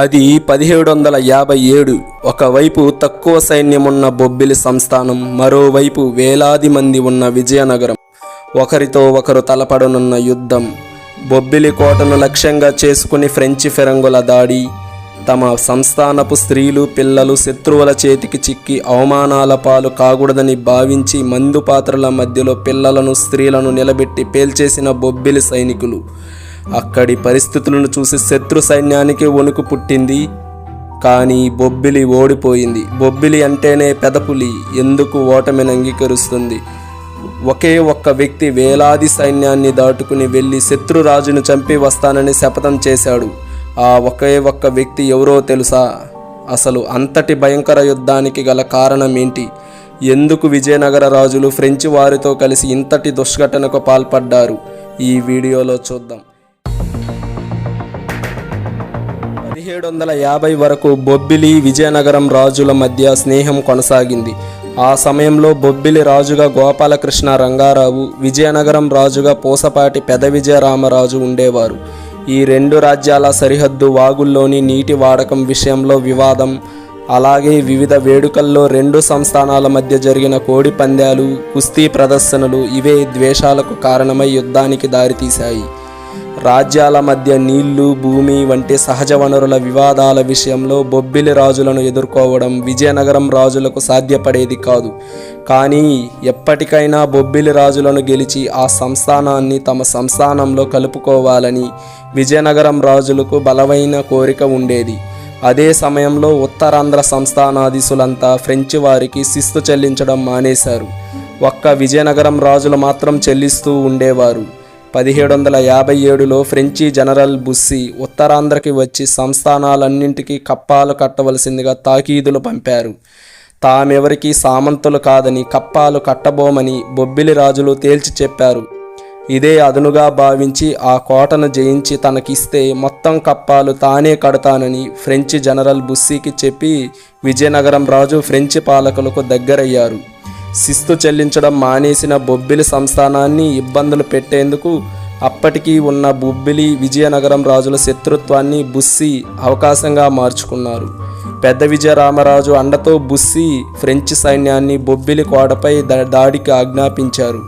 అది 1757. ఒకవైపు తక్కువ సైన్యమున్న బొబ్బిలి సంస్థానం, మరోవైపు వేలాది మంది ఉన్న విజయనగరం. ఒకరితో ఒకరు తలపడనున్న యుద్ధం. బొబ్బిలి కోటను లక్ష్యంగా చేసుకుని ఫ్రెంచి ఫిరంగుల దాడి. తమ సంస్థానపు స్త్రీలు పిల్లలు శత్రువుల చేతికి చిక్కి అవమానాల పాలు కాకూడదని భావించి మందు పాత్రల మధ్యలో పిల్లలను స్త్రీలను నిలబెట్టి పేల్చేసిన బొబ్బిలి సైనికులు. అక్కడి పరిస్థితులను చూసి శత్రు సైన్యానికి వణుకు పుట్టింది. కానీ బొబ్బిలి ఓడిపోయింది. బొబ్బిలి అంటేనే పెదపులి ఎందుకు ఓటమిని అంగీకరిస్తుంది? ఒకే ఒక్క వ్యక్తి వేలాది సైన్యాన్ని దాటుకుని వెళ్ళి శత్రురాజును చంపి వస్తానని శపథం చేశాడు. ఆ ఒకే ఒక్క వ్యక్తి ఎవరో తెలుసా? అసలు అంతటి భయంకర యుద్ధానికి గల కారణం ఏంటి? ఎందుకు విజయనగర రాజులు ఫ్రెంచి వారితో కలిసి ఇంతటి దుష్ఘటనకు పాల్పడ్డారు? ఈ వీడియోలో చూద్దాం. 1750 వరకు బొబ్బిలి విజయనగరం రాజుల మధ్య స్నేహం కొనసాగింది. ఆ సమయంలో బొబ్బిలి రాజుగా గోపాలకృష్ణ రంగారావు, విజయనగరం రాజుగా పూసపాటి పెద విజయరామరాజు ఉండేవారు. ఈ రెండు రాజ్యాల సరిహద్దు వాగుల్లోని నీటి వాడకం విషయంలో వివాదం, అలాగే వివిధ వేడుకల్లో రెండు సంస్థానాల మధ్య జరిగిన కోడి పందాలు, కుస్తీ ప్రదర్శనలు ఇవే ద్వేషాలకు కారణమై యుద్ధానికి దారితీశాయి. రాజ్యాల మధ్య నీళ్లు, భూమి వంటి సహజ వనరుల వివాదాల విషయంలో బొబ్బిలి రాజులను ఎదుర్కోవడం విజయనగరం రాజులకు సాధ్యపడేది కాదు. కానీ ఎప్పటికైనా బొబ్బిలి రాజులను గెలిచి ఆ సంస్థానాన్ని తమ సంస్థానంలో కలుపుకోవాలని విజయనగరం రాజులకు బలమైన కోరిక ఉండేది. అదే సమయంలో ఉత్తరాంధ్ర సంస్థానాధీశులంతా ఫ్రెంచి వారికి శిస్తు చెల్లించడం మానేశారు. ఒక్క విజయనగరం రాజులు మాత్రం చెల్లిస్తూ ఉండేవారు. 1757లో ఫ్రెంచి జనరల్ బుస్సీ ఉత్తరాంధ్రకి వచ్చి సంస్థానాలన్నింటికీ కప్పాలు కట్టవలసిందిగా తాకీదులు పంపారు. తామెవరికి సామంతులు కాదని, కప్పాలు కట్టబోమని బొబ్బిలి రాజులు తేల్చి చెప్పారు. ఇదే అదునుగా భావించి ఆ కోటను జయించి తనకిస్తే మొత్తం కప్పాలు తానే కడతానని ఫ్రెంచి జనరల్ బుస్సీకి చెప్పి విజయనగరం రాజు ఫ్రెంచి పాలకులకు దగ్గరయ్యారు. శిస్తు చెల్లించడం మానేసిన బొబ్బిలి సంస్థానాన్ని ఇబ్బందులు పెట్టేందుకు అప్పటికీ ఉన్న బొబ్బిలి విజయనగరం రాజుల శత్రుత్వాన్ని బుస్సీ అవకాశంగా మార్చుకున్నారు. పెద్ద విజయరామరాజు అండతో బుస్సీ ఫ్రెంచి సైన్యాన్ని బొబ్బిలి కోటపై దాడికి ఆజ్ఞాపించారు.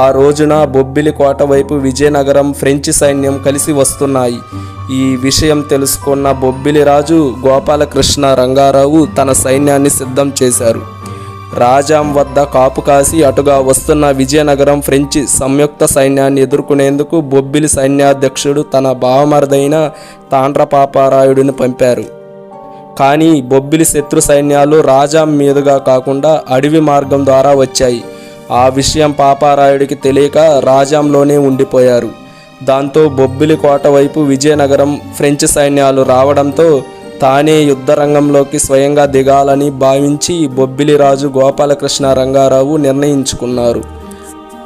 ఆ రోజున బొబ్బిలి కోట వైపు విజయనగరం ఫ్రెంచి సైన్యం కలిసి వస్తున్నాయి. ఈ విషయం తెలుసుకున్న బొబ్బిలి రాజు గోపాలకృష్ణ రంగారావు తన సైన్యాన్ని సిద్ధం చేశారు. రాజాం వద్ద కాపు కాసి అటుగా వస్తున్న విజయనగరం ఫ్రెంచి సంయుక్త సైన్యాన్ని ఎదుర్కొనేందుకు బొబ్బిలి సైన్యాధ్యక్షుడు తన బావమరిదైన తాండ్ర పాపారాయుడిని పంపారు. కానీ బొబ్బిలి శత్రు సైన్యాలు రాజాం మీదుగా కాకుండా అడవి మార్గం ద్వారా వచ్చాయి. ఆ విషయం పాపారాయుడికి తెలియక రాజాంలోనే ఉండిపోయారు. దాంతో బొబ్బిలి కోట వైపు విజయనగరం ఫ్రెంచి సైన్యాలు రావడంతో తానే యుద్ధరంగంలోకి స్వయంగా దిగాలని భావించి బొబ్బిలి రాజు గోపాలకృష్ణ రంగారావు నిర్ణయించుకున్నారు.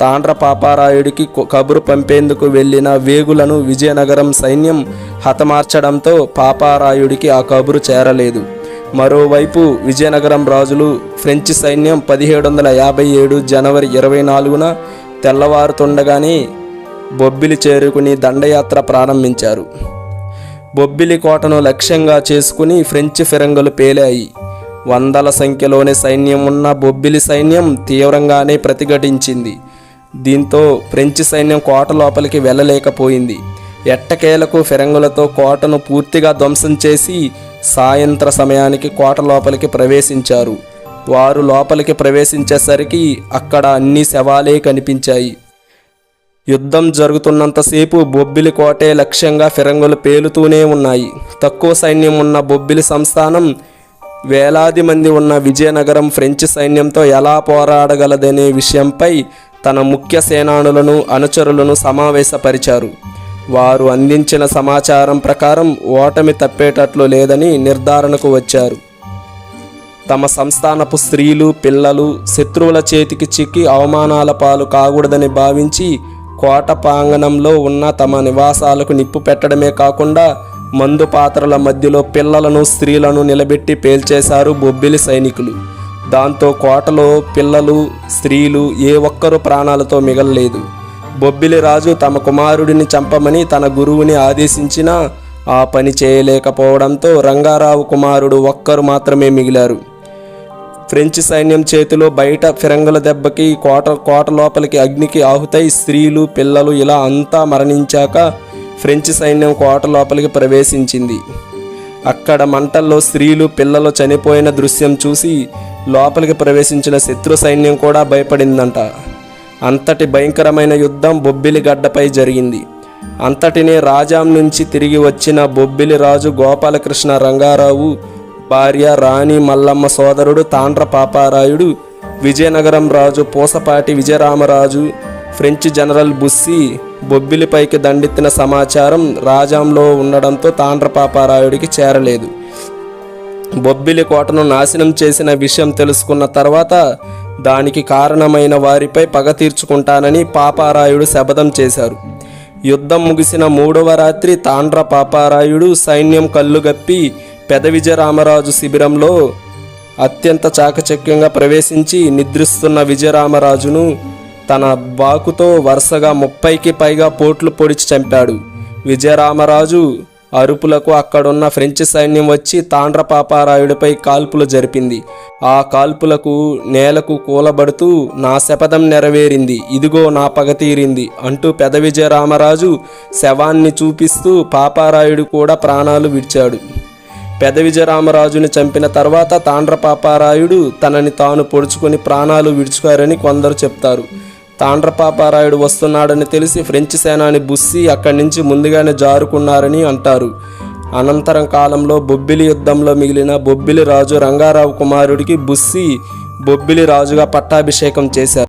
తాండ్ర పాపారాయుడికి కబురు పంపేందుకు వెళ్ళిన వేగులను విజయనగరం సైన్యం హతమార్చడంతో పాపారాయుడికి ఆ కబురు చేరలేదు. మరోవైపు విజయనగరం రాజులు ఫ్రెంచి సైన్యం 1757 జనవరి 24న తెల్లవారుతుండగానే బొబ్బిలి చేరుకుని దండయాత్ర ప్రారంభించారు. బొబ్బిలి కోటను లక్ష్యంగా చేసుకుని ఫ్రెంచి ఫిరంగులు పేలాయి. వందల సంఖ్యలోనే సైన్యం ఉన్న బొబ్బిలి సైన్యం తీవ్రంగానే ప్రతిఘటించింది. దీంతో ఫ్రెంచి సైన్యం కోట లోపలికి వెళ్ళలేకపోయింది. ఎట్టకేలకు ఫిరంగులతో కోటను పూర్తిగా ధ్వంసం చేసి సాయంత్ర సమయానికి కోట లోపలికి ప్రవేశించారు. వారు లోపలికి ప్రవేశించేసరికి అక్కడ అన్ని శవాలే కనిపించాయి. యుద్ధం జరుగుతున్నంతసేపు బొబ్బిలి కోటే లక్ష్యంగా ఫిరంగులు పేలుతూనే ఉన్నాయి. తక్కువ సైన్యం ఉన్న బొబ్బిలి సంస్థానం వేలాది మంది ఉన్న విజయనగరం ఫ్రెంచి సైన్యంతో ఎలా పోరాడగలదనే విషయంపై తన ముఖ్య సేనానులను అనుచరులను సమావేశపరిచారు. వారు అందించిన సమాచారం ప్రకారం ఓటమి తప్పేటట్లు లేదని నిర్ధారణకు వచ్చారు. తమ సంస్థానపు స్త్రీలు పిల్లలు శత్రువుల చేతికి చిక్కి అవమానాల పాలు కాకూడదని భావించి కోట ప్రాంగణంలో ఉన్న తమ నివాసాలకు నిప్పు పెట్టడమే కాకుండా మందు పాత్రల మధ్యలో పిల్లలను స్త్రీలను నిలబెట్టి పేల్చేశారు బొబ్బిలి సైనికులు. దాంతో కోటలో పిల్లలు స్త్రీలు ఏ ఒక్కరూ ప్రాణాలతో మిగలలేదు. బొబ్బిలి రాజు తమ కుమారుడిని చంపమని తన గురువుని ఆదేశించినా ఆ పని చేయలేకపోవడంతో రంగారావు కుమారుడు ఒక్కరు మాత్రమే మిగిలారు. ఫ్రెంచ్ సైన్యం చేతిలో బయట ఫిరంగుల దెబ్బకి కోట లోపలికి అగ్నికి ఆహుతై స్త్రీలు పిల్లలు ఇలా అంతా మరణించాక ఫ్రెంచ్ సైన్యం కోట లోపలికి ప్రవేశించింది. అక్కడ మంటల్లో స్త్రీలు పిల్లలు చనిపోయిన దృశ్యం చూసి లోపలికి ప్రవేశించిన శత్రు సైన్యం కూడా భయపడిందంట. అంతటి భయంకరమైన యుద్ధం బొబ్బిలి గడ్డపై జరిగింది. అంతటినే రాజాం నుంచి తిరిగి వచ్చిన బొబ్బిలి రాజు గోపాలకృష్ణ రంగారావు భార్య రాణి మల్లమ్మ సోదరుడు తాండ్ర పాపారాయుడు, విజయనగరం రాజు Pusapati Vijayaramaraju, French general Bussy బొబ్బిలిపైకి దండెత్తిన సమాచారం రాజాంలో ఉండడంతో తాండ్ర పాపారాయుడికి చేరలేదు. బొబ్బిలి కోటను నాశనం చేసిన విషయం తెలుసుకున్న తర్వాత దానికి కారణమైన వారిపై పగ తీర్చుకుంటానని పాపారాయుడు శపథం చేశారు. యుద్ధం ముగిసిన 3వ రాత్రి తాండ్ర పాపారాయుడు సైన్యం కళ్ళుగప్పి పెద విజయరామరాజు శిబిరంలో అత్యంత చాకచక్యంగా ప్రవేశించి నిద్రిస్తున్న విజయరామరాజును తన బాకుతో వరుసగా 30కి పైగా పోట్లు పొడిచి చంపాడు. విజయరామరాజు అరుపులకు అక్కడున్న ఫ్రెంచ్ సైన్యం వచ్చి తాండ్ర పాపారాయుడిపై కాల్పులు జరిపింది. ఆ కాల్పులకు నేలకు కూలబడుతూ నా శపథం నెరవేరింది, ఇదిగో నా పగ తీరింది అంటూ పెద విజయరామరాజు శవాన్ని చూపిస్తూ పాపారాయుడు కూడా ప్రాణాలు విడిచాడు. పెద విజయరామరాజుని చంపిన తర్వాత తాండ్ర పాపారాయుడు తనని తాను పొడుచుకొని ప్రాణాలు విడుచుకారని కొందరు చెప్తారు. తాండ్ర పాపారాయుడు వస్తున్నాడని తెలిసి ఫ్రెంచ్ సేనాని బుస్సీ అక్కడి నుంచి ముందుగానే జారుకున్నారని అంటారు. అనంతరం కాలంలో బొబ్బిలి యుద్ధంలో మిగిలిన బొబ్బిలి రాజు రంగారావు కుమారుడికి బుస్సీ బొబ్బిలి రాజుగా పట్టాభిషేకం చేశారు.